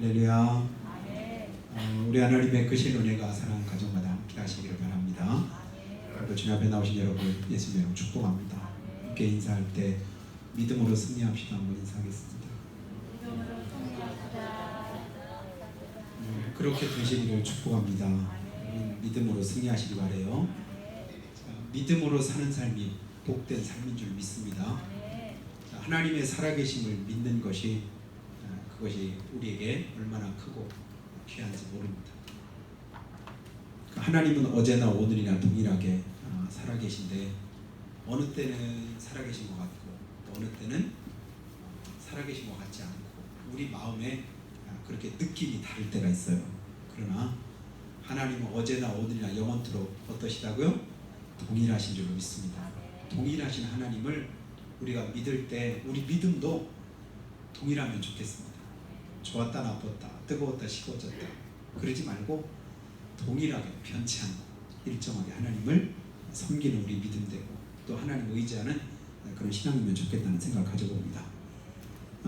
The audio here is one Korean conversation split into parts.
할렐루야. 우리 하나님의 크신 은혜가 사랑하는 가정마다 함께 하시기를 바랍니다. 또 주님 앞에 나오신 여러분 예수님 이름으로 축복합니다. 함께 인사할 때 믿음으로 승리합시다. 한번 인사하겠습니다. 그렇게 되시기를 축복합니다. 믿음으로 승리하시기 바라요. 믿음으로 사는 삶이 복된 삶인 줄 믿습니다. 하나님의 살아계심을 믿는 것이 그것이 우리에게 얼마나 크고 귀한지 모릅니다. 하나님은 어제나 오늘이나 동일하게 살아계신데 어느 때는 살아계신 것 같고 어느 때는 살아계신 것 같지 않고 우리 마음에 그렇게 느낌이 다를 때가 있어요. 그러나 하나님은 어제나 오늘이나 영원토록 어떠시다고요? 동일하신 줄로 믿습니다. 동일하신 하나님을 우리가 믿을 때 우리 믿음도 동일하면 좋겠습니다. 좋았다 나빴다 뜨거웠다 식어졌다 그러지 말고 동일하게 변치 않고 일정하게 하나님을 섬기는 우리 믿음 되고 또 하나님을 의지하는 그런 신앙이면 좋겠다는 생각을 가져봅니다.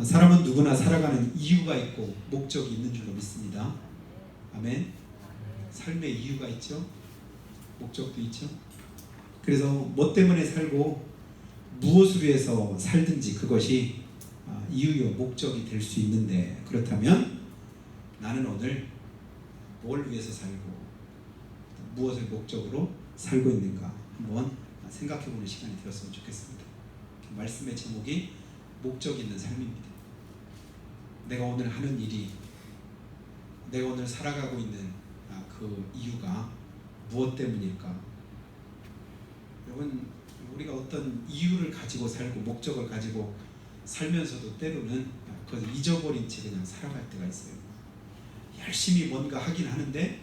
사람은 누구나 살아가는 이유가 있고 목적이 있는 줄로 믿습니다. 아멘. 삶의 이유가 있죠. 목적도 있죠. 그래서 뭐 때문에 살고 무엇을 위해서 살든지 그것이 이유요 목적이 될 수 있는데 그렇다면 나는 오늘 뭘 위해서 살고 무엇을 목적으로 살고 있는가 한번 생각해보는 시간이 되었으면 좋겠습니다. 말씀의 제목이 목적 있는 삶입니다. 내가 오늘 하는 일이 내가 오늘 살아가고 있는 그 이유가 무엇 때문일까? 여러분 우리가 어떤 이유를 가지고 살고 목적을 가지고 살면서도 때로는 그것을 잊어버린 채 그냥 살아갈 때가 있어요. 열심히 뭔가 하긴 하는데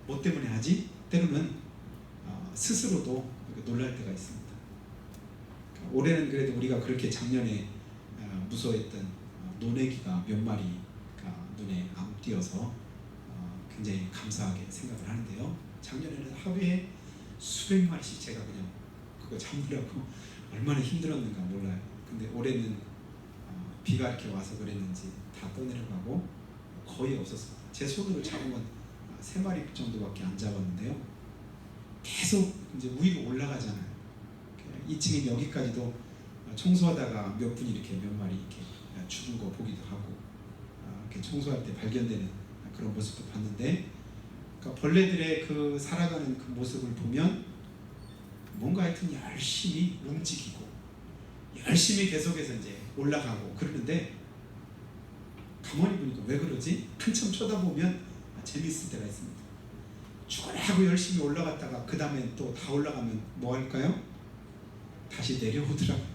뭐 때문에 하지? 때로는 스스로도 놀랄 때가 있습니다. 올해는 그래도 우리가 그렇게 작년에 무서워했던 논애기가 몇 마리가 눈에 안 띄어서 굉장히 감사하게 생각을 하는데요. 작년에는 하루에 수백 마리씩 제가 그냥 그거 잡느라고 얼마나 힘들었는가 몰라요. 근데 올해는 비가 이렇게 와서 그랬는지 다 떠내려가고 거의 없었습니다. 제 손으로 잡은 건 3마리 정도밖에 안 잡았는데요. 계속 이제 위로 올라가잖아요. 2층인 여기까지도 청소하다가 몇 분이 이렇게 몇 마리 이렇게 죽은 거 보기도 하고 이렇게 청소할 때 발견되는 그런 모습도 봤는데 그러니까 벌레들의 그 살아가는 그 모습을 보면 뭔가 하여튼 열심히 움직이고 열심히 계속해서 이제 올라가고 그러는데 가만히 보니까 왜 그러지? 한참 쳐다보면 재밌을 때가 있습니다. 죽어라고 열심히 올라갔다가 그 다음에 또 다 올라가면 뭐 할까요? 다시 내려오더라고요.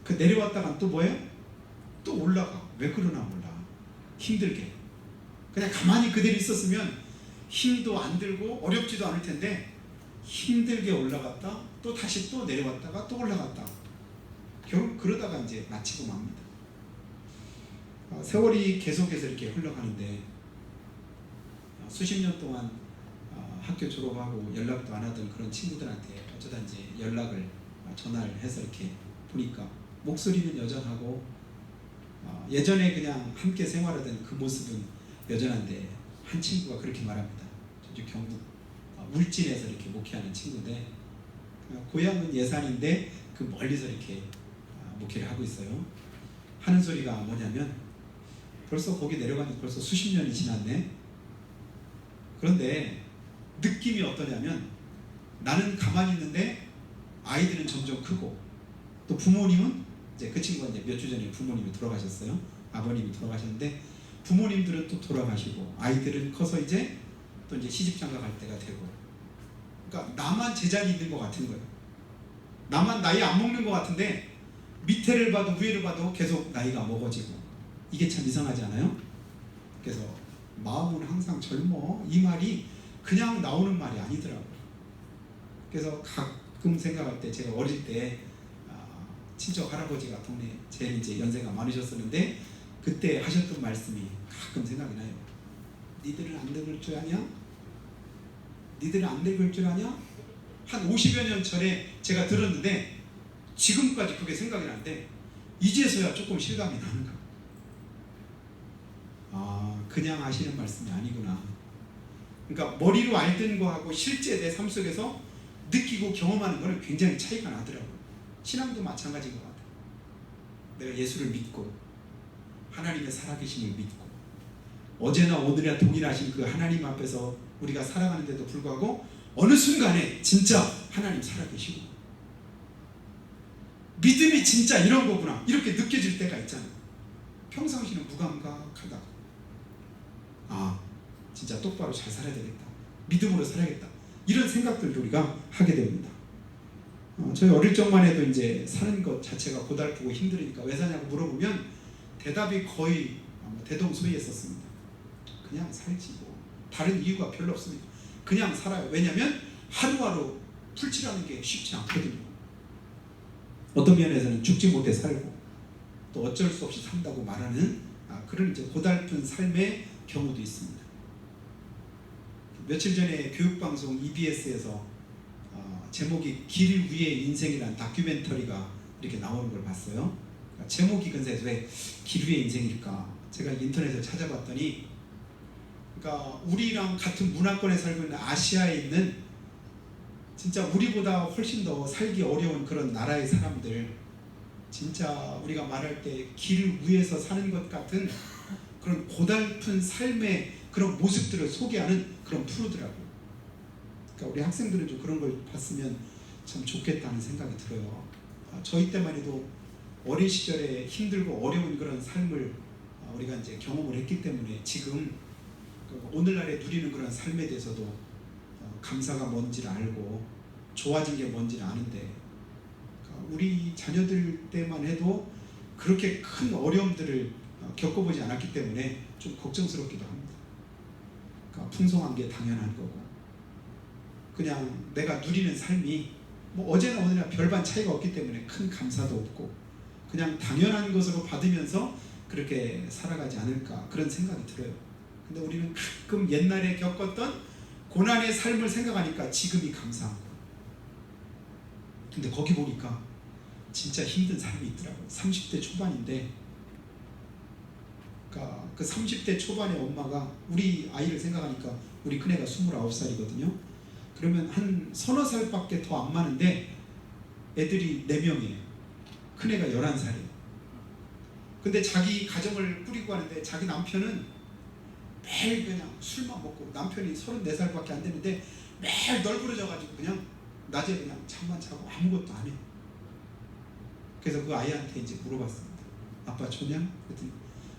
그 내려왔다가 또 뭐예요? 또 올라가. 왜 그러나 몰라. 힘들게. 그냥 가만히 그대로 있었으면 힘도 안 들고 어렵지도 않을 텐데 힘들게 올라갔다 또 다시 또 내려왔다가 또 올라갔다. 결국 그러다가 이제 마치고 맙니다. 세월이 계속해서 이렇게 흘러가는데 수십 년 동안 학교 졸업하고 연락도 안 하던 그런 친구들한테 어쩌다 이제 전화를 해서 이렇게 보니까 목소리는 여전하고 예전에 그냥 함께 생활하던 그 모습은 여전한데 한 친구가 그렇게 말합니다. 저쪽 경북 울진에서 이렇게 목회하는 친구인데 고향은 예산인데 그 멀리서 이렇게 목회를 하고 있어요. 하는 소리가 뭐냐면 벌써 거기 내려간 지 벌써 수십 년이 지났네. 그런데 느낌이 어떠냐면 나는 가만히 있는데 아이들은 점점 크고 또 부모님은 이제 그 친구가 이제 몇 주 전에 부모님이 돌아가셨어요. 아버님이 돌아가셨는데 부모님들은 또 돌아가시고 아이들은 커서 이제 또 이제 시집장가 갈 때가 되고 그러니까 나만 제자리 있는 것 같은 거예요. 나만 나이 안 먹는 것 같은데 밑에를 봐도 위를 봐도 계속 나이가 먹어지고 이게 참 이상하지 않아요? 그래서 마음은 항상 젊어 이 말이 그냥 나오는 말이 아니더라고요. 그래서 가끔 생각할 때 제가 어릴 때 친척 할아버지가 동네 제일 이제 연세가 많으셨었는데 그때 하셨던 말씀이 가끔 생각이 나요. 니들은 안 늙을 줄 아냐? 니들은 안 늙을 줄 아냐? 한 50여 년 전에 제가 들었는데 지금까지 그게 생각이 나는데 이제서야 조금 실감이 나는 거예요. 그냥 하시는 말씀이 아니구나. 그러니까 머리로 알던 거하고 실제 내 삶 속에서 느끼고 경험하는 거는 굉장히 차이가 나더라고요. 신앙도 마찬가지인 것 같아요. 내가 예수를 믿고 하나님의 살아계심을 믿고 어제나 오늘이나 동일하신 그 하나님 앞에서 우리가 살아가는데도 불구하고 어느 순간에 진짜 하나님 살아계시고 믿음이 진짜 이런 거구나 이렇게 느껴질 때가 있잖아요. 평상시는 무감각하다. 아 진짜 똑바로 잘 살아야 되겠다. 믿음으로 살아야겠다. 이런 생각들도 우리가 하게 됩니다. 저희 어릴 적만 해도 이제 사는 것 자체가 고달프고 힘들으니까 왜 사냐고 물어보면 대답이 거의 대동소이했었습니다. 그냥 살지 뭐 다른 이유가 별로 없습니다. 그냥 살아요. 왜냐하면 하루하루 풀칠하는 게 쉽지 않거든요. 어떤 면에서는 죽지 못해 살고 또 어쩔 수 없이 산다고 말하는 그런 이제 고달픈 삶의 경우도 있습니다. 며칠 전에 교육방송 EBS에서 제목이 길 위의 인생이라는 다큐멘터리가 이렇게 나오는 걸 봤어요. 제목이 근사해서 왜 길 위의 인생일까? 제가 인터넷에 찾아봤더니 그러니까 우리랑 같은 문화권에 살고 있는 아시아에 있는 진짜 우리보다 훨씬 더 살기 어려운 그런 나라의 사람들 진짜 우리가 말할 때 길 위에서 사는 것 같은 그런 고달픈 삶의 그런 모습들을 소개하는 그런 프로더라고요. 그러니까 우리 학생들은 좀 그런 걸 봤으면 참 좋겠다는 생각이 들어요. 저희 때만 해도 어린 시절에 힘들고 어려운 그런 삶을 우리가 이제 경험을 했기 때문에 지금 오늘날에 누리는 그런 삶에 대해서도 감사가 뭔지를 알고 좋아진 게 뭔지를 아는데 우리 자녀들 때만 해도 그렇게 큰 어려움들을 겪어보지 않았기 때문에 좀 걱정스럽기도 합니다. 그러니까 풍성한 게 당연한 거고 그냥 내가 누리는 삶이 뭐 어제나 오늘이나 별반 차이가 없기 때문에 큰 감사도 없고 그냥 당연한 것으로 받으면서 그렇게 살아가지 않을까 그런 생각이 들어요. 근데 우리는 가끔 옛날에 겪었던 고난의 삶을 생각하니까 지금이 감사한 거예요. 근데 거기 보니까 진짜 힘든 삶이 있더라고요. 30대 초반인데 그러니까 그 30대 초반의 엄마가 우리 아이를 생각하니까 우리 큰애가 29살이거든요. 그러면 한 서너 살밖에 더 안 많은데 애들이 4명이에요. 큰애가 11살이에요. 근데 자기 가정을 꾸리고 하는데 자기 남편은 매일 그냥 술만 먹고 남편이 34살밖에 안 되는데 매일 널브러져가지고 그냥 낮에 그냥 잠만 자고 아무것도 안 해요. 그래서 그 아이한테 이제 물어봤습니다. 아빠 좋냐? 그랬더니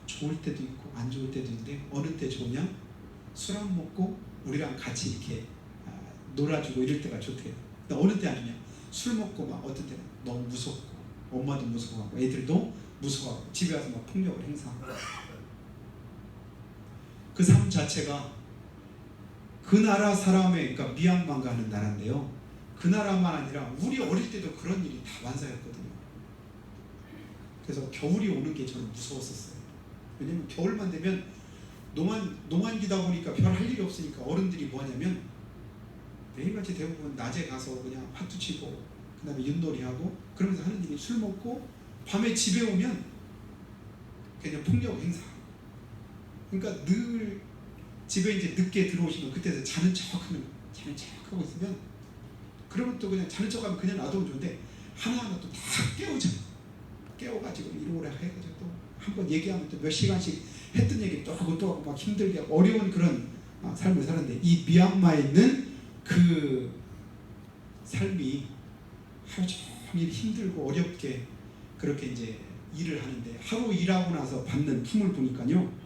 좋을 때도 있고 안 좋을 때도 있는데 어느 때 좋냐? 술 안 먹고 우리랑 같이 이렇게 놀아주고 이럴 때가 좋대요. 근데 어느 때 아니냐? 술 먹고 막 어떤 때는 너무 무섭고 엄마도 무서워하고 애들도 무서워하고 집에 와서 막 폭력을 행사하고 그 삶 자체가 그 나라 사람의 그러니까 미얀마가 하는 나라인데요. 그 나라만 아니라 우리 어릴 때도 그런 일이 다 만사였거든요. 그래서 겨울이 오는 게 저는 무서웠었어요. 왜냐면 겨울만 되면 농한기다 보니까 별 할 일이 없으니까 어른들이 뭐 하냐면 매일같이 대부분 낮에 가서 그냥 화투 치고 그 다음에 윷놀이하고 그러면서 하는 일이 술 먹고 밤에 집에 오면 그냥 폭력 행사. 그러니까 늘 집에 이제 늦게 들어오시면 그때서 자는 척하고 있으면 그러면 또 그냥 자는 척하면 그냥 놔두면 좋은데 하나하나 또 다 깨우잖아. 깨워가지고 이러고라 해가지고 또 한번 얘기하면 또 몇 시간씩 했던 얘기 또 하고 막 힘들게 하고 어려운 그런 삶을 살았는데 이 미얀마에 있는 그 삶이 하루 종일 힘들고 어렵게 그렇게 이제 일을 하는데 하루 일하고 나서 받는 품을 보니까요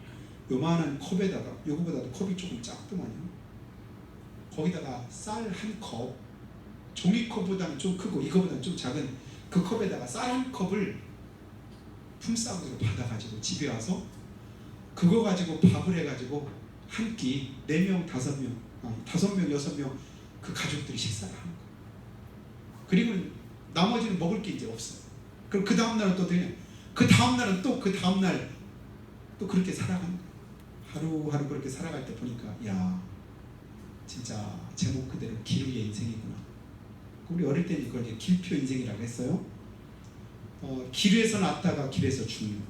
요만한 컵에다가 요거보다도 컵이 조금 작더만요. 거기다가 쌀 한 컵, 종이컵보다는 좀 크고 이거보다는 좀 작은 그 컵에다가 쌀 한 컵을 품삯으로 받아가지고 집에 와서 그거 가지고 밥을 해가지고 한 끼 4명, 5명, 5명, 6명 그 가족들이 식사를 하는 거예요. 그리고 나머지는 먹을 게 이제 없어요. 그럼 그 다음날은 또 그 다음날은 또 그 다음날 또 그렇게 살아가는 거예요. 하루하루 그렇게 살아갈 때 보니까 야 진짜 제목 그대로 길 위의 인생이구나. 우리 어릴 때는 이걸 이제 길표 인생이라고 했어요. 길에서 났다가 길에서 죽는.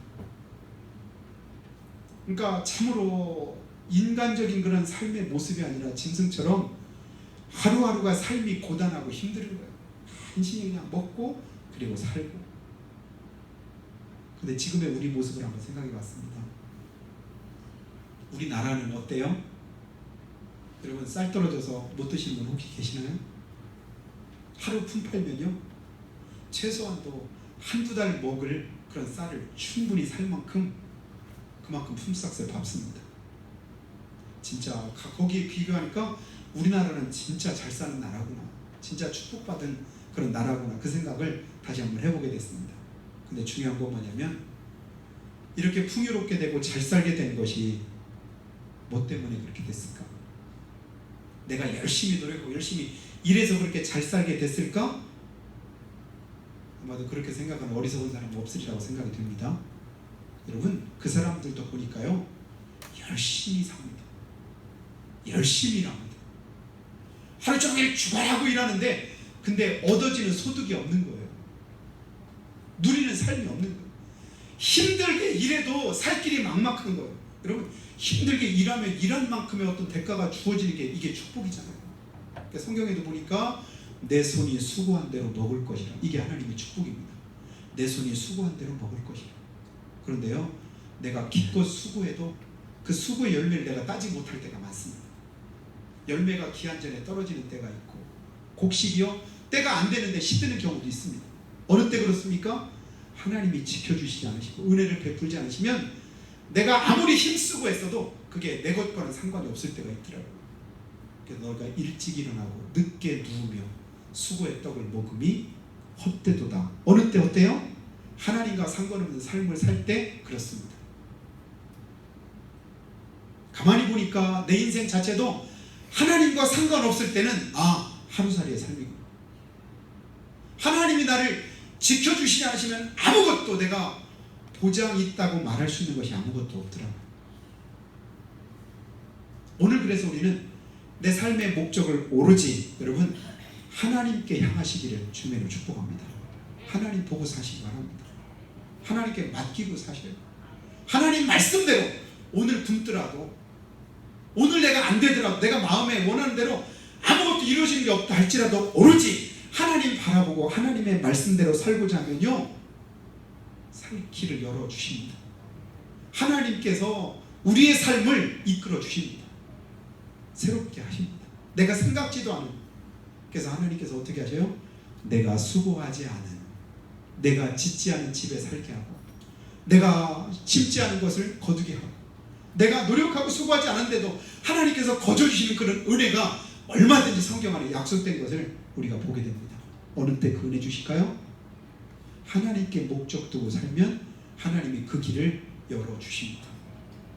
그러니까 참으로 인간적인 그런 삶의 모습이 아니라 짐승처럼 하루하루가 삶이 고단하고 힘든 거예요. 간신히 그냥 먹고 그리고 살고. 근데 지금의 우리 모습을 한번 생각해 봤습니다. 우리나라는 어때요? 여러분 쌀 떨어져서 못 드시는 분 혹시 계시나요? 하루 품팔면요 최소한도 한두 달 먹을 그런 쌀을 충분히 살 만큼 그만큼 품삯을 밟습니다. 진짜 거기에 비교하니까 우리나라는 진짜 잘 사는 나라구나, 진짜 축복받은 그런 나라구나, 그 생각을 다시 한번 해보게 됐습니다. 근데 중요한 건 뭐냐면 이렇게 풍요롭게 되고 잘 살게 된 것이 뭐 때문에 그렇게 됐을까? 내가 열심히 노력하고 열심히 일해서 그렇게 잘 살게 됐을까? 아마도 그렇게 생각하는 어리석은 사람은 없으리라고 생각이 듭니다. 여러분 그 사람들도 보니까요 열심히 삽니다. 열심히 일합니다. 하루 종일 죽어라고 일하는데 근데 얻어지는 소득이 없는 거예요. 누리는 삶이 없는 거예요. 힘들게 일해도 살 길이 막막한 거예요. 여러분 힘들게 일하면 일한 만큼의 어떤 대가가 주어지는 게 이게 축복이잖아요. 그러니까 성경에도 보니까 내 손이 수고한 대로 먹을 것이라, 이게 하나님의 축복입니다. 내 손이 수고한 대로 먹을 것이라. 그런데요 내가 기껏 수고해도 그 수고의 열매를 내가 따지 못할 때가 많습니다. 열매가 기한 전에 떨어지는 때가 있고 곡식이요 때가 안 되는데 시드는 경우도 있습니다. 어느 때 그렇습니까? 하나님이 지켜주시지 않으시고 은혜를 베풀지 않으시면 내가 아무리 힘쓰고 했어도 그게 내 것과는 상관이 없을 때가 있더라고요. 그래서 너가 일찍 일어나고 늦게 누우며 수고의 떡을 먹음이 헛되도다. 어느 때 어때요? 하나님과 상관없는 삶을 살 때 그렇습니다. 가만히 보니까 내 인생 자체도 하나님과 상관없을 때는 하루살이의 삶이구나. 하나님이 나를 지켜주시지 않으시면 아무것도 내가 보장이 있다고 말할 수 있는 것이 아무것도 없더라고요. 오늘 그래서 우리는 내 삶의 목적을 오로지 여러분 하나님께 향하시기를 주님으로 축복합니다. 하나님 보고 사시기 바랍니다. 하나님께 맡기고 사셔요. 하나님 말씀대로 오늘 굶더라도 오늘 내가 안 되더라도 내가 마음에 원하는 대로 아무것도 이루어지는 게 없다 할지라도 오로지 하나님 바라보고 하나님의 말씀대로 살고자 하면요 살 길을 열어주십니다. 하나님께서 우리의 삶을 이끌어 주십니다. 새롭게 하십니다. 내가 생각지도 않은. 그래서 하나님께서 어떻게 하셔요? 내가 수고하지 않은, 내가 짓지 않은 집에 살게 하고, 내가 심지 않은 것을 거두게 하고, 내가 노력하고 수고하지 않은데도 하나님께서 거저주시는 그런 은혜가 얼마든지 성경 안에 약속된 것을 우리가 보게 됩니다. 어느 때 그 은혜 주실까요? 하나님께 목적 두고 살면 하나님이 그 길을 열어주십니다.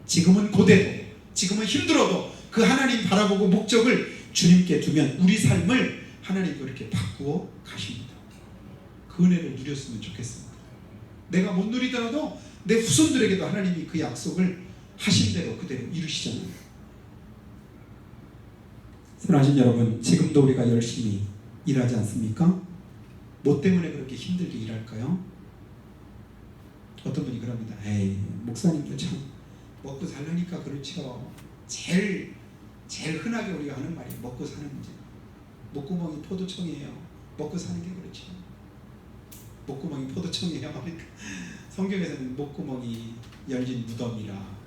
지금은 고대도, 지금은 힘들어도 그 하나님 바라보고 목적을 주님께 두면 우리 삶을 하나님도 이렇게 바꾸어 가십니다. 그 은혜를 누렸으면 좋겠습니다. 내가 못 누리더라도 내 후손들에게도 하나님이 그 약속을 하신 대로 그대로 이루시잖아요. 사랑하신 여러분, 지금도 우리가 열심히 일하지 않습니까? 뭐 때문에 그렇게 힘들게 일할까요? 어떤 분이 그럽니다. 에이, 목사님도 참 먹고 살려니까 그렇죠. 제일 흔하게 우리가 하는 말이 먹고 사는 문제. 목구멍이 포도청이에요. 먹고 사는 게 그렇죠. 목구멍이 포도청이에요. 그러니까 성경에서는 목구멍이 열린 무덤이라.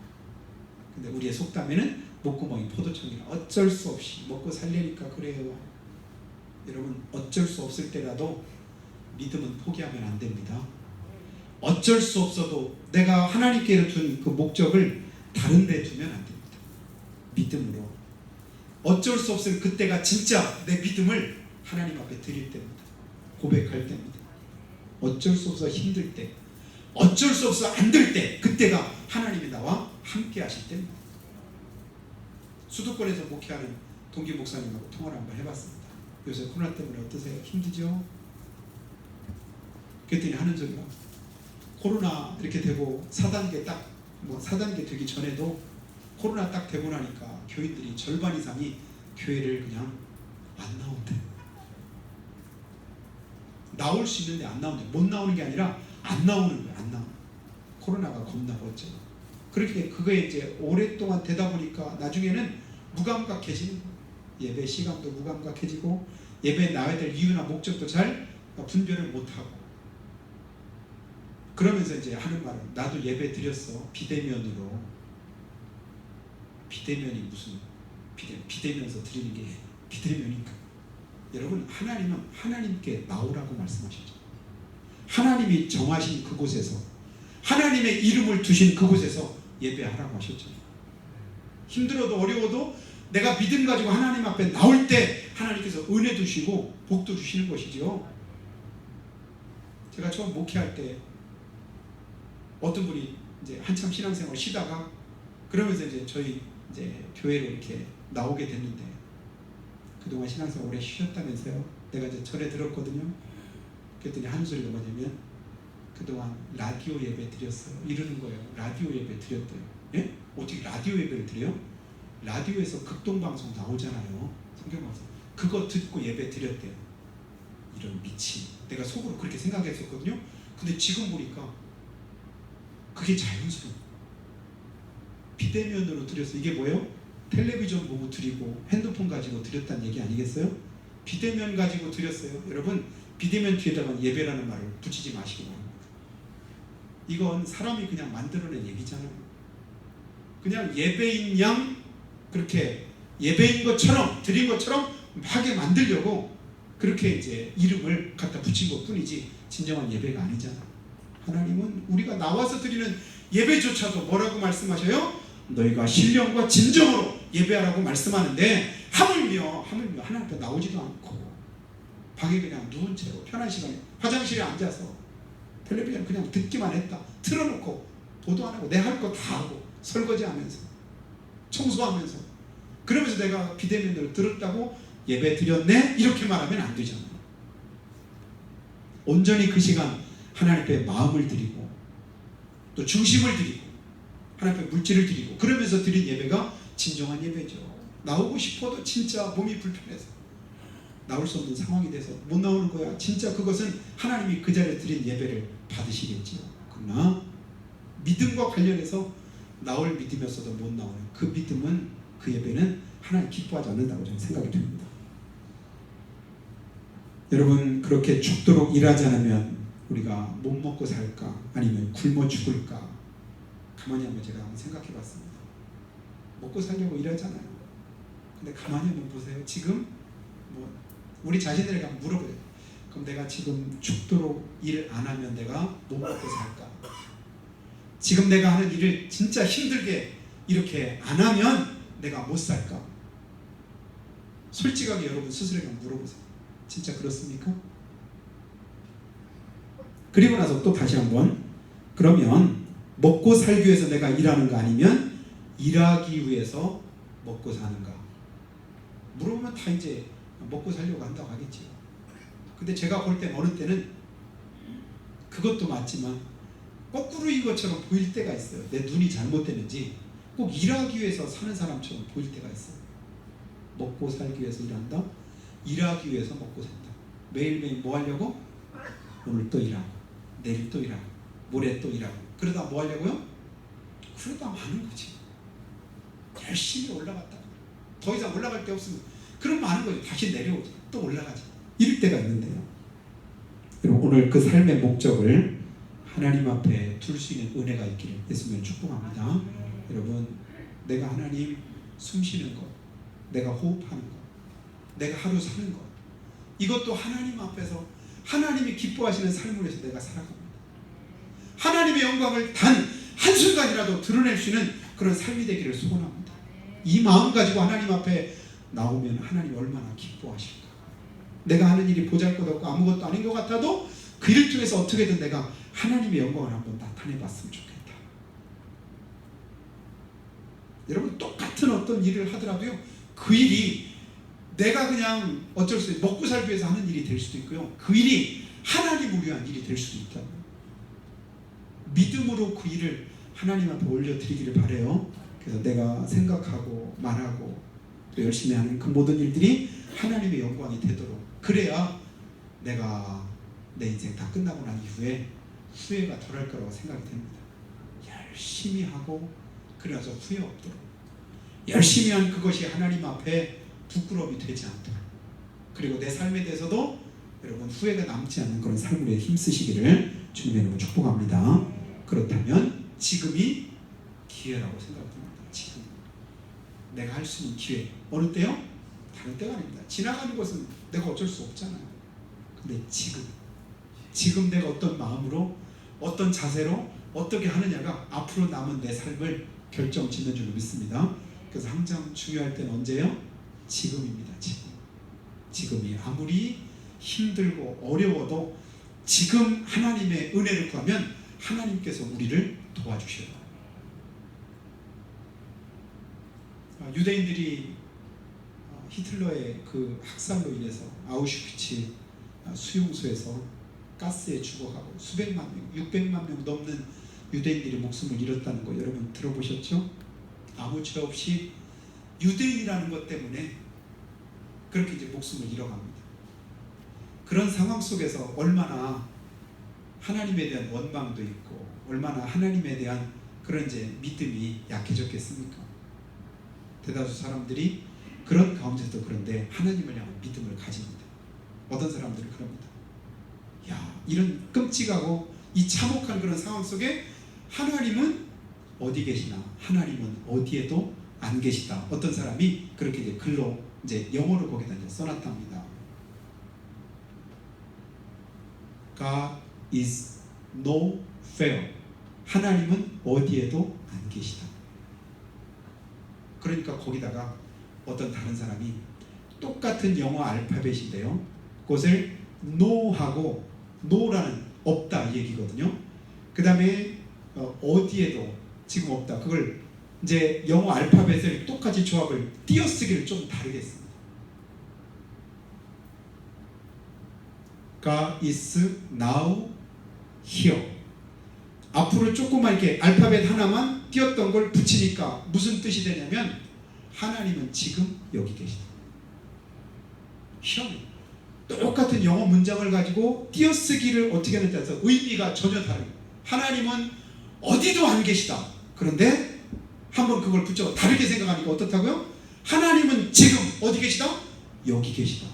근데 우리의 속담에는 목구멍이 포도청이라. 어쩔 수 없이 먹고 살려니까 그래요. 여러분 어쩔 수 없을 때라도 믿음은 포기하면 안 됩니다. 어쩔 수 없어도 내가 하나님께 둔 그 목적을 다른 데 두면 안 됩니다. 믿음으로 어쩔 수 없을 그때가 진짜 내 믿음을 하나님 앞에 드릴 때입니다. 고백할 때입니다. 어쩔 수 없어 힘들 때, 어쩔 수 없어 안 될 때, 그때가 하나님이 나와 함께 하실 때입니다. 수도권에서 목회하는 동기 목사님하고 통화를 한번 해봤습니다. 요새 코로나 때문에 어떠세요? 힘들죠? 그랬더니 하는 소리가 코로나 이렇게 되고 4단계 딱 4단계 되기 전에도 코로나 딱 되고 나니까 교인들이 절반 이상이 교회를 그냥 안 나온대. 나올 수 있는데 안 나온대. 못 나오는 게 아니라 안 나오는 거야. 안 나오는. 코로나가 겁나 버렸죠. 그렇게 그거에 이제 오랫동안 되다 보니까 나중에는 무감각해지는 거예요. 예배 시간도 무감각해지고 예배에 나와야 될 이유나 목적도 잘 분별을 못하고, 그러면서 이제 하는 말은 나도 예배 드렸어 비대면으로. 비대면이 무슨 비대면서 드리는 게 비대면인가? 여러분, 하나님은 하나님께 나오라고 말씀하셨죠. 하나님이 정하신 그곳에서, 하나님의 이름을 두신 그곳에서 예배하라고 하셨죠. 힘들어도 어려워도 내가 믿음 가지고 하나님 앞에 나올 때 하나님께서 은혜 주시고 복도 주시는 것이죠. 제가 처음 목회할 때 어떤 분이 이제 한참 신앙생활 쉬다가 그러면서 이제 저희 이제 교회로 이렇게 나오게 됐는데, 그동안 신앙생활 오래 쉬셨다면서요? 내가 이제 전에 들었거든요. 그랬더니 하는 소리가 뭐냐면 그동안 라디오 예배 드렸어요. 이러는 거예요. 라디오 예배 드렸대요. 예? 어떻게 라디오 예배를 드려요? 라디오에서 극동방송 나오잖아요. 성경방송. 그거 듣고 예배 드렸대요. 이런 미친. 내가 속으로 그렇게 생각했었거든요. 근데 지금 보니까 그게 자연스러워. 비대면으로 드렸어. 이게 뭐예요? 텔레비전 보고 드리고 핸드폰 가지고 드렸다는 얘기 아니겠어요? 비대면 가지고 드렸어요. 여러분, 비대면 뒤에다가 예배라는 말을 붙이지 마시기 바랍니다. 이건 사람이 그냥 만들어낸 얘기잖아요. 그냥 예배인 양 그렇게 예배인 것처럼 드린 것처럼 하게 만들려고 그렇게 이제 이름을 갖다 붙인 것 뿐이지 진정한 예배가 아니잖아요. 하나님은 우리가 나와서 드리는 예배조차도 뭐라고 말씀하셔요? 너희가 신령과 진정으로 예배하라고 말씀하는데, 하물며 하나님 앞에 나오지도 않고 방에 그냥 누운 채로 편한 시간에 화장실에 앉아서 텔레비전 그냥 듣기만 했다. 틀어놓고 보도 안 하고 내 할 거 다 하고 설거지하면서 청소하면서, 그러면서 내가 비대면으로 들었다고 예배 드렸네? 이렇게 말하면 안 되잖아요. 온전히 그 시간 하나님 앞에 마음을 드리고 또 중심을 드리고 하나님 앞에 물질을 드리고 그러면서 드린 예배가 진정한 예배죠. 나오고 싶어도 진짜 몸이 불편해서 나올 수 없는 상황이 돼서 못 나오는 거야. 진짜 그것은 하나님이 그 자리에 드린 예배를 받으시겠지요. 그러나 믿음과 관련해서 나올 믿음이었어도 못 나오는 그 믿음은, 그 예배는 하나님 기뻐하지 않는다고 저는 생각이 됩니다. 여러분, 그렇게 죽도록 일하지 않으면 우리가 못 먹고 살까? 아니면 굶어 죽을까? 가만히 한번 제가 생각해 봤습니다. 먹고 살려고 일하잖아요. 근데 가만히 한번 보세요. 지금 뭐 우리 자신들에게 한번 물어보세요. 그럼 내가 지금 죽도록 일 안 하면 내가 못 먹고 살까? 지금 내가 하는 일을 진짜 힘들게 이렇게 안 하면 내가 못 살까? 솔직하게 여러분 스스로에게 한번 물어보세요. 진짜 그렇습니까? 그리고 나서 또 다시 한번, 그러면 먹고 살기 위해서 내가 일하는가 아니면 일하기 위해서 먹고 사는가? 물어보면 다 이제 먹고 살려고 한다고 하겠지요. 근데 제가 볼 때 어느 때는 그것도 맞지만 거꾸로인 것처럼 보일 때가 있어요. 내 눈이 잘못되는지 꼭 일하기 위해서 사는 사람처럼 보일 때가 있어요. 먹고 살기 위해서 일한다? 일하기 위해서 먹고 산다. 매일매일 뭐 하려고? 오늘 또 일하고 내일 또 일하고 모레 또 일하고, 그러다 뭐 하려고요? 그러다 마는 거지. 열심히 올라갔다가 더 이상 올라갈 데 없으면 그럼 마는 거죠. 다시 내려오죠. 또 올라가죠. 이럴 때가 있는데요. 여러분, 오늘 그 삶의 목적을 하나님 앞에 둘 수 있는 은혜가 있기를 예수님을 축복합니다. 여러분, 내가 하나님 숨 쉬는 것, 내가 호흡하는 것, 내가 하루 사는 것, 이것도 하나님 앞에서 하나님이 기뻐하시는 삶을 위해서 내가 살아갑니다. 하나님의 영광을 단 한순간이라도 드러낼 수 있는 그런 삶이 되기를 소원합니다. 이 마음 가지고 하나님 앞에 나오면 하나님이 얼마나 기뻐하실까. 내가 하는 일이 보잘것없고 아무것도 아닌 것 같아도 그 일 중에서 어떻게든 내가 하나님의 영광을 한번 나타내봤으면 좋겠다. 여러분, 똑같은 어떤 일을 하더라도요, 그 일이 내가 그냥 어쩔 수 없이 먹고 살기 위해서 하는 일이 될 수도 있고요, 그 일이 하나님을 위한 일이 될 수도 있다고요. 믿음으로 그 일을 하나님 앞에 올려드리기를 바라요. 그래서 내가 생각하고 말하고 또 열심히 하는 그 모든 일들이 하나님의 영광이 되도록, 그래야 내가 내 인생 다 끝나고 난 이후에 후회가 덜할 거라고 생각이 됩니다. 열심히 하고 그래서 후회 없도록, 열심히 한 그것이 하나님 앞에 부끄러움이 되지 않도록, 그리고 내 삶에 대해서도 여러분 후회가 남지 않는 그런 삶을 위해 힘쓰시기를 주님의 이름으로 축복합니다. 그렇다면 지금이 기회라고 생각합니다. 지금 내가 할 수 있는 기회. 어느 때요? 다른 때가 아닙니다. 지나가는 것은 내가 어쩔 수 없잖아요. 근데 지금 내가 어떤 마음으로, 어떤 자세로 어떻게 하느냐가 앞으로 남은 내 삶을 결정짓는 줄 믿습니다. 그래서 항상 중요할 때는 언제요? 지금입니다. 지금이 아무리 힘들고 어려워도 지금 하나님의 은혜를 구하면 하나님께서 우리를 도와주셔요. 유대인들이 히틀러의 그 학살로 인해서 아우슈비츠 수용소에서 가스에 죽어가고 수백만 명, 600만 명 넘는 유대인들이 목숨을 잃었다는 거 여러분 들어보셨죠? 아무 죄 없이 유대인이라는 것 때문에 그렇게 이제 목숨을 잃어갑니다. 그런 상황 속에서 얼마나 하나님에 대한 원망도 있고 얼마나 하나님에 대한 그런 이제 믿음이 약해졌겠습니까? 대다수 사람들이 그런 가운데서도 그런데 하나님을 향한 믿음을 가집니다. 어떤 사람들은 그럽니다. 야, 이런 끔찍하고 이 참혹한 그런 상황 속에 하나님은 어디 계시나? 하나님은 어디에도 안 계시다. 어떤 사람이 그렇게 이제 글로 이제 영어로 거기다 이제 써놨답니다. God is nowhere. 하나님은 어디에도 안 계시다. 그러니까 거기다가 어떤 다른 사람이 똑같은 영어 알파벳인데요, 그것을 no하고 no라는 없다 이 얘기거든요. 그 다음에 어디에도 지금 없다, 그걸 이제 영어 알파벳을 똑같이 조합을 띄어쓰기를 좀 다르게 했습니다. God is now here. 앞으로 조금만 이렇게 알파벳 하나만 띄었던 걸 붙이니까 무슨 뜻이 되냐면 하나님은 지금 여기 계시다. here. 똑같은 영어 문장을 가지고 띄어쓰기를 어떻게 하는지 해서 의미가 전혀 다르고, 하나님은 어디도 안 계시다. 그런데 한번 그걸 붙여 다르게 생각하니까 어떻다고요? 하나님은 지금 어디 계시다? 여기 계시다.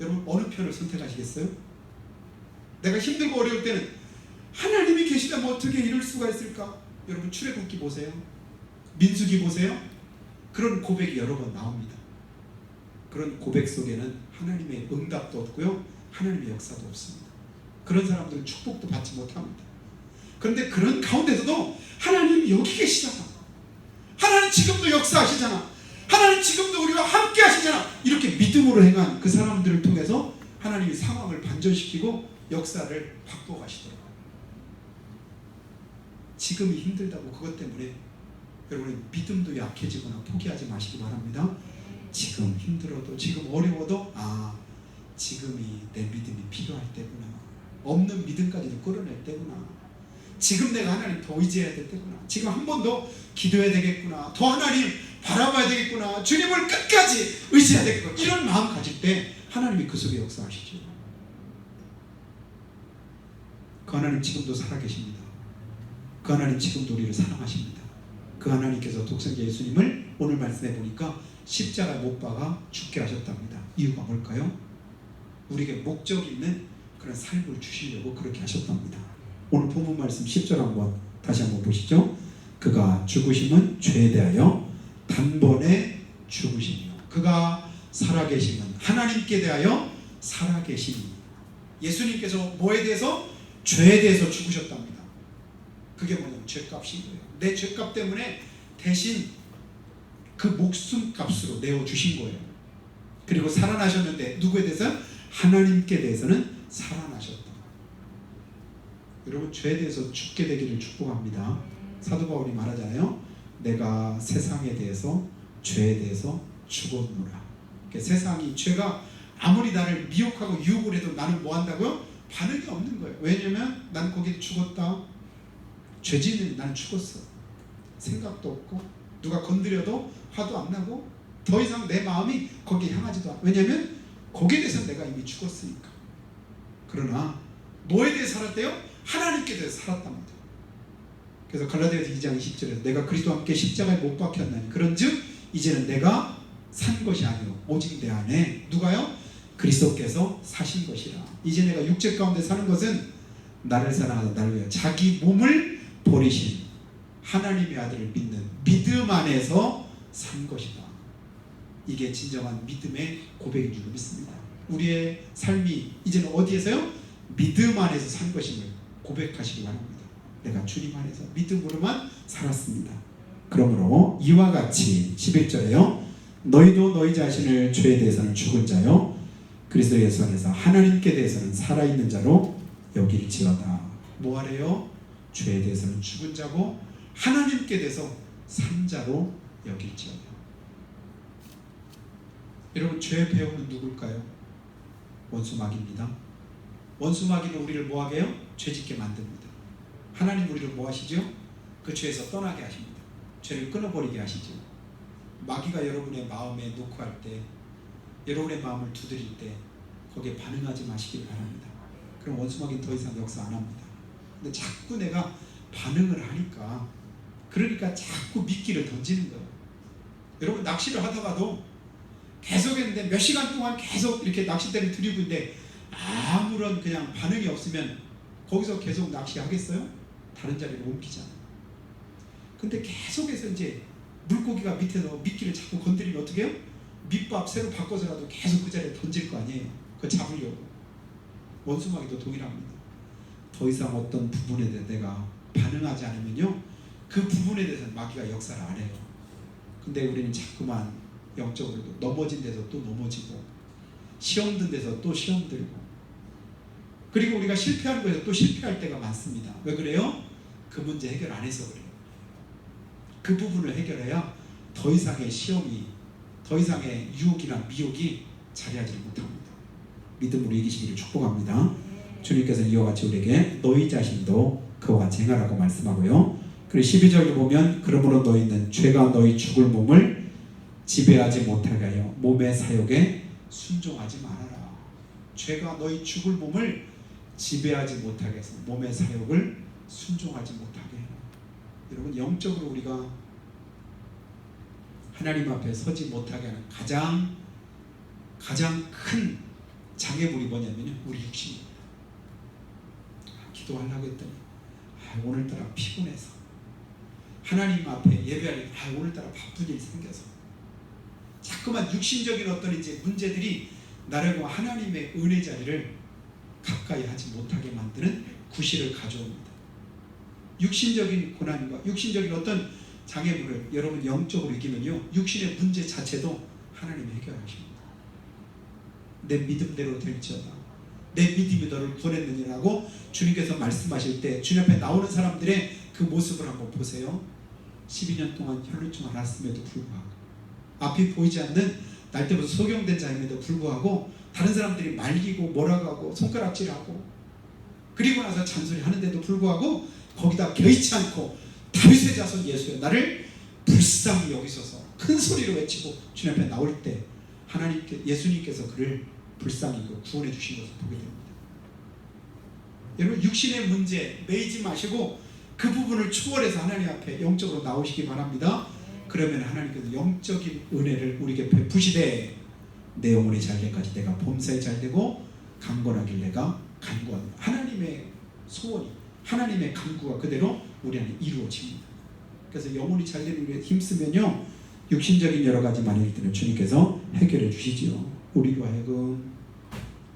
여러분 어느 편을 선택하시겠어요? 내가 힘들고 어려울 때는 하나님이 계시다면 어떻게 이럴 수가 있을까? 여러분 출애굽기 보세요. 민수기 보세요. 그런 고백이 여러 번 나옵니다. 그런 고백 속에는 하나님의 응답도 없고요, 하나님의 역사도 없습니다. 그런 사람들은 축복도 받지 못합니다. 그런데 그런 가운데서도 하나님 여기 계시잖아, 하나님 지금도 역사하시잖아, 하나님 지금도 우리와 함께 하시잖아, 이렇게 믿음으로 행한 그 사람들을 통해서 하나님이 상황을 반전시키고 역사를 바꿔가시더라고요. 지금이 힘들다고 그것 때문에 여러분의 믿음도 약해지거나 포기하지 마시기 바랍니다. 지금 힘들어도, 지금 어려워도, 지금이 내 믿음이 필요할 때구나, 없는 믿음까지도 끌어낼 때구나, 지금 내가 하나님 더 의지해야 될 때구나, 지금 한 번 더 기도해야 되겠구나, 더 하나님 바라봐야 되겠구나, 주님을 끝까지 의지해야 되겠구나, 이런 마음 가질 때 하나님이 그 속에 역사하시죠. 그 하나님 지금도 살아계십니다. 그 하나님 지금도 우리를 사랑하십니다. 그 하나님께서 독생자 예수님을 오늘 말씀해 보니까 십자가에 못 박아 죽게 하셨답니다. 이유가 뭘까요? 우리에게 목적 있는 그런 삶을 주시려고 그렇게 하셨답니다. 오늘 본문 말씀 10절 한번 다시 한번 보시죠. 그가 죽으심은 죄에 대하여 단번에 죽으시며 그가 살아계심은 하나님께 대하여 살아계시니. 예수님께서 뭐에 대해서? 죄에 대해서 죽으셨답니다. 그게 뭐냐면 죄값인 거예요. 내 죄값 때문에 대신 그 목숨값으로 내어주신 거예요. 그리고 살아나셨는데 누구에 대해서? 하나님께 대해서는 살아나셨다. 여러분 죄에 대해서 죽게 되기를 축복합니다. 사도 바울이 말하잖아요. 내가 세상에 대해서, 죄에 대해서 죽었노라. 그러니까 세상이, 죄가 아무리 나를 미혹하고 유혹을 해도 나는 뭐 한다고요? 반응이 없는 거예요. 왜냐면 난 거기에 죽었다. 죄 짓는 나는 죽었어. 생각도 없고 누가 건드려도 화도 안 나고 더 이상 내 마음이 거기에 향하지도 않아. 왜냐면 거기에 대해서 내가 이미 죽었으니까. 그러나 뭐에 대해 살았대요? 하나님께 대해서 살았답니다. 그래서 갈라디아서 2장 20절에서 내가 그리스도와 함께 십자가에 못 박혔나니 그런즉 이제는 내가 산 것이 아니요 오직 내 안에 누가요? 그리스도께서 사신 것이라. 이제 내가 육체 가운데 사는 것은 나를 사랑하사 나를 위하여 자기 몸을 버리신 하나님의 아들을 믿는 믿음 안에서 산 것이다. 이게 진정한 믿음의 고백인 줄 믿습니다. 우리의 삶이 이제는 어디에서요? 믿음 안에서 산 것임을 고백하시기 바랍니다. 내가 주님 안에서 믿음으로만 살았습니다. 그러므로 이와 같이 11절에요. 너희도 너희 자신을 죄에 대해서는 죽은 자요 그리스도 예수 안에서 하나님께 대해서는 살아있는 자로 여길지어다. 뭐하래요? 죄에 대해서는 죽은 자고 하나님께 대해서 산 자로 여길지어다. 여러분, 죄의 배후는 누굴까요? 원수마귀입니다. 원수마귀는 우리를 뭐하게 해요? 죄짓게 만듭니다. 하나님 우리를 뭐하시죠? 그 죄에서 떠나게 하십니다. 죄를 끊어버리게 하시죠. 마귀가 여러분의 마음에 녹화할 때, 여러분의 마음을 두드릴 때 거기에 반응하지 마시길 바랍니다. 그럼 원수마귀는 더 이상 역사 안 합니다. 근데 자꾸 내가 반응을 하니까, 그러니까 자꾸 미끼를 던지는 거예요. 여러분, 낚시를 하다가도 계속 했는데 몇 시간 동안 계속 이렇게 낚싯대를 들이고 있는데 아무런 그냥 반응이 없으면 거기서 계속 낚시하겠어요? 다른 자리로 옮기잖아요. 근데 계속해서 이제 물고기가 밑에서 미끼를 자꾸 건드리면 어떻게 해요? 밑밥 새로 바꿔서라도 계속 그 자리에 던질 거 아니에요. 그거 잡으려고. 원수마귀도 동일합니다. 더 이상 어떤 부분에 대해 내가 반응하지 않으면요, 그 부분에 대해서는 마귀가 역사를 안 해요. 근데 우리는 자꾸만 영적으로 넘어진 데서 또 넘어지고, 시험 든 데서 또 시험 들고, 그리고 우리가 실패하는 거에서 또 실패할 때가 많습니다. 왜 그래요? 그 문제 해결 안 해서 그래요. 그 부분을 해결해야 더 이상의 시험이, 더 이상의 유혹이나 미혹이 자리하지 못합니다. 믿음으로 이기시기를 축복합니다. 주님께서는 이와 같이 우리에게 너희 자신도 그와 같이 행하라고 말씀하고요. 그리고 12절도 보면 그러므로 너희는 죄가 너희 죽을 몸을 지배하지 못하게 하여 몸의 사욕에 순종하지 말아라. 죄가 너희 죽을 몸을 지배하지 못하게 해서 몸의 사욕을 순종하지 못하게 해라. 여러분, 영적으로 우리가 하나님 앞에 서지 못하게 하는 가장 큰 장애물이 뭐냐면요, 우리 육신입니다. 기도하려고 했더니 오늘따라 피곤해서, 하나님 앞에 예배하려니 오늘따라 바쁜 일이 생겨서, 자꾸만 육신적인 어떤 이제 문제들이 나를 하나님의 은혜 자리를 가까이 하지 못하게 만드는 구실을 가져옵니다. 육신적인 고난과 육신적인 어떤 장애물을 여러분 영적으로 이기면요, 육신의 문제 자체도 하나님이 해결하십니다. 내 믿음대로 될지어다. 내 믿음이 너를 구원했느니라고 주님께서 말씀하실 때 주님 앞에 나오는 사람들의 그 모습을 한번 보세요. 12년 동안 혈루증을 앓았음에도 불구하고, 앞이 보이지 않는 날 때부터 소경된 자임에도 불구하고 다른 사람들이 말리고 뭐라고 하고 손가락질하고, 그리고 나서 잔소리 하는데도 불구하고 거기다 개의치 않고 다윗의 자손 예수여 나를 불쌍히 여기소서 큰 소리로 외치고 주님 앞에 나올 때 예수님께서 그를 불쌍히 구원해 주신 것을 보게 됩니다. 여러분, 육신의 문제 매이지 마시고 그 부분을 초월해서 하나님 앞에 영적으로 나오시기 바랍니다. 그러면 하나님께서 영적인 은혜를 우리에게 베푸시되 내 영혼이 잘되기까지 내가 범사에 잘되고 강건하길 내가 간구합니다. 하나님의 소원이, 하나님의 간구가 그대로 우리 안에 이루어집니다. 그래서 영혼이 잘되는 게 힘쓰면요, 육신적인 여러 가지 만일들은 주님께서 해결해 주시지요. 우리로 하여금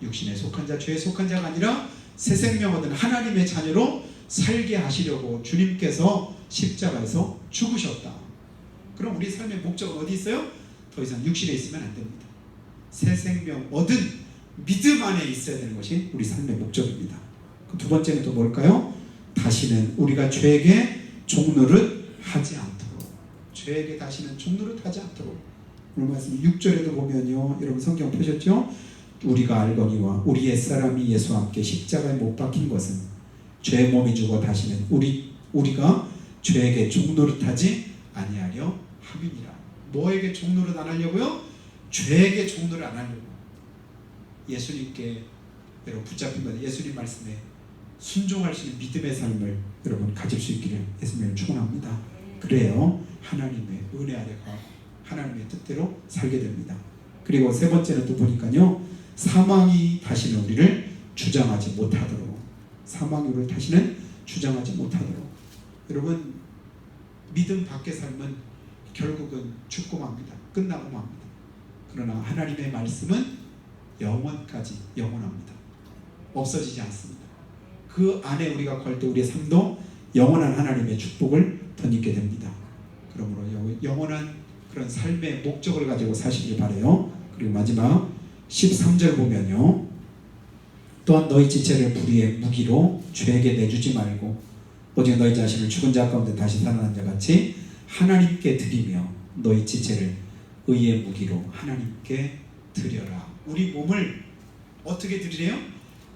육신에 속한 자, 죄에 속한 자가 아니라 새 생명 얻은 하나님의 자녀로 살게 하시려고 주님께서 십자가에서 죽으셨다. 그럼 우리 삶의 목적은 어디 있어요? 더 이상 육신에 있으면 안 됩니다. 새 생명 얻은 믿음 안에 있어야 되는 것이 우리 삶의 목적입니다. 그 두 번째는 또 뭘까요? 다시는 우리가 죄에게 종노릇 하지 않도록, 죄에게 다시는 종노릇 하지 않도록. 오늘 말씀 6절에도 보면요, 여러분 성경 펴셨죠? 우리가 알거니와 우리 옛사람이 예수와 함께 십자가에 못 박힌 것은 죄의 몸이 죽어 다시는 우리가 죄에게 종노릇하지 아니하려 함이니라. 뭐에게 종노릇 안 하려고요? 죄에게 종노릇 안 하려고. 예수님께 여러분 붙잡힌 것, 예수님 말씀에 순종할 수 있는 믿음의 삶을 여러분 가질 수 있기를 예수님을 축원합니다. 그래요 하나님의 은혜 아래 가고 하나님의 뜻대로 살게 됩니다. 그리고 세 번째는 또 보니까요, 사망이 다시는 우리를 주장하지 못하도록, 사망이 우리를 다시는 주장하지 못하도록. 여러분, 믿음 밖의 삶은 결국은 죽고 맙니다. 끝나고 맙니다. 그러나 하나님의 말씀은 영원까지 영원합니다. 없어지지 않습니다. 그 안에 우리가 걸 때 우리의 삶도 영원한 하나님의 축복을 덧입게 됩니다. 그러므로 영원한 그런 삶의 목적을 가지고 사시길 바라요. 그리고 마지막 13절 보면요, 또한 너희 지체를 불의의 무기로 죄에게 내주지 말고 오직 너희 자신을 죽은 자 가운데 다시 살아난 자 같이 하나님께 드리며 너희 지체를 의의 무기로 하나님께 드려라. 우리 몸을 어떻게 드리래요?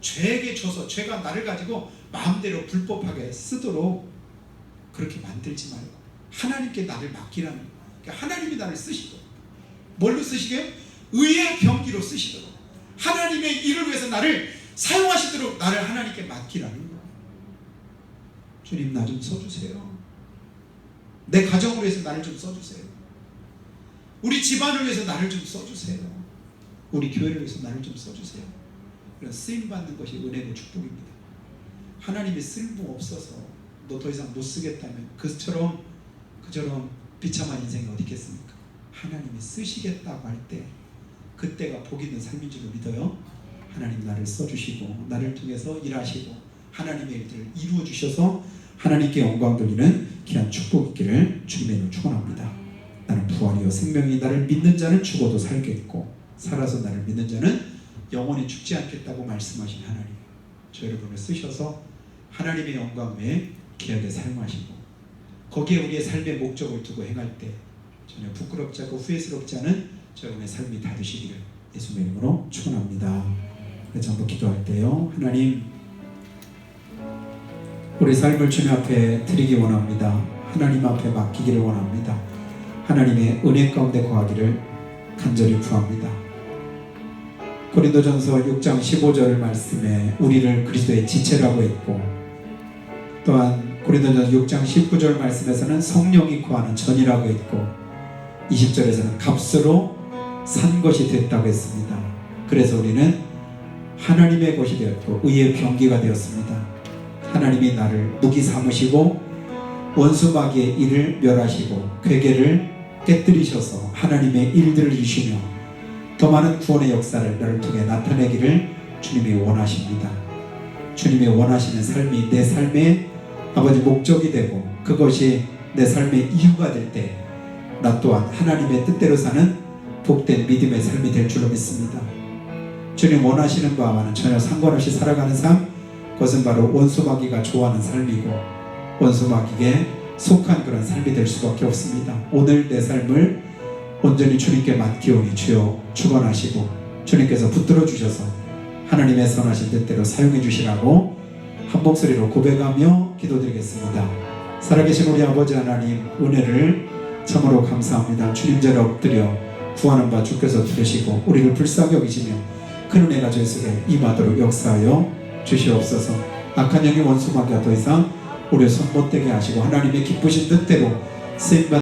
죄에게 줘서 죄가 나를 가지고 마음대로 불법하게 쓰도록 그렇게 만들지 말고 하나님께 나를 맡기라는 거예요. 그러니까 하나님이 나를 쓰시고, 뭘로 쓰시게요? 의의 병기로 쓰시도록, 하나님의 일을 위해서 나를 사용하시도록 나를 하나님께 맡기라는 거예요. 주님, 나 좀 써주세요. 내 가정을 위해서 나를 좀 써주세요. 우리 집안을 위해서 나를 좀 써주세요. 우리 교회를 위해서 나를 좀 써주세요. 그래서 쓰임받는 것이 은혜의 축복입니다. 하나님이 쓸모없어서 너 더 이상 못 쓰겠다면 그처럼 비참한 인생이 어디 있겠습니까? 하나님이 쓰시겠다고 할 때 그때가 복 있는 삶인 줄 믿어요. 하나님 나를 써주시고 나를 통해서 일하시고 하나님의 일들을 이루어 주셔서 하나님께 영광 돌리는 귀한 축복 있기를 주님의 이름으로 축원합니다. 나는 부활이요 생명이 나를 믿는 자는 죽어도 살겠고 살아서 나를 믿는 자는 영원히 죽지 않겠다고 말씀하신 하나님, 저 여러분을 쓰셔서 하나님의 영광 외에 귀하게 사용하시고 거기에 우리의 삶의 목적을 두고 행할 때 전혀 부끄럽지 않고 후회스럽지 않은 저 여러분의 삶이 다 되시기를 예수님의 이름으로 축원합니다. 그래서 한번 기도할 때요, 하나님, 우리 삶을 주님 앞에 드리기 원합니다. 하나님 앞에 맡기기를 원합니다. 하나님의 은혜 가운데 거하기를 간절히 구합니다. 고린도전서 6장 15절 말씀에 우리를 그리스도의 지체라고 했고, 또한 고린도전서 6장 19절 말씀에서는 성령이 구하는 전이라고 했고, 20절에서는 값으로 산 것이 됐다고 했습니다. 그래서 우리는 하나님의 것이 되었고 의의 병기가 되었습니다. 하나님이 나를 무기 삼으시고 원수 마귀의 일을 멸하시고 괴계를 깨뜨리셔서 하나님의 일들을 이루시며 더 많은 구원의 역사를 나를 통해 나타내기를 주님이 원하십니다. 주님이 원하시는 삶이 내 삶의 아버지 목적이 되고 그것이 내 삶의 이유가 될 때 나 또한 하나님의 뜻대로 사는 복된 믿음의 삶이 될 줄로 믿습니다. 주님 원하시는 바와는 전혀 상관없이 살아가는 삶, 그것은 바로 원수마귀가 좋아하는 삶이고 원수마귀에 속한 그런 삶이 될 수밖에 없습니다. 오늘 내 삶을 온전히 주님께 맡기오니 주여 축원하시고 주님께서 붙들어 주셔서 하나님의 선하신 뜻대로 사용해 주시라고 한 목소리로 고백하며 기도드리겠습니다. 살아계신 우리 아버지 하나님, 은혜를 참으로 감사합니다. 주님 전에 엎드려 구하는 바 주께서 들으시고 우리를 불쌍히 여기시며 큰 은혜가 저희 속에 임하도록 역사하여 주시옵소서. 악한 영의 원수마귀가 더 이상 우리의 손 못대게 하시고 하나님의 기쁘신 뜻대로 쓰임받는